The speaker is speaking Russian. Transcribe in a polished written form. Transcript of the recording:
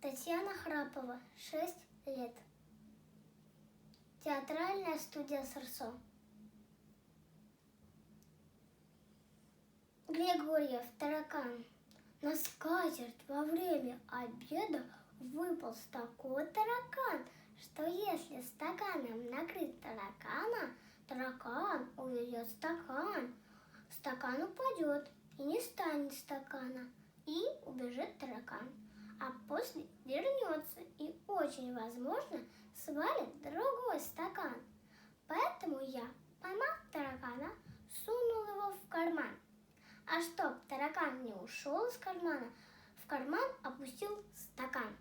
Татьяна Храпова, 6 лет. Театральная студия «Сорсо». Григорьев таракан. На скатерть во время обеда выполз такой таракан, что если стаканом накрыть таракана, таракан увезет стакан. Стакан упадет, и не станет стакана, и убежит таракан. А после вернется и очень возможно свалит другой стакан. Поэтому я, поймав таракана, сунул его в карман. А чтоб таракан не ушел из кармана, в карман опустил стакан.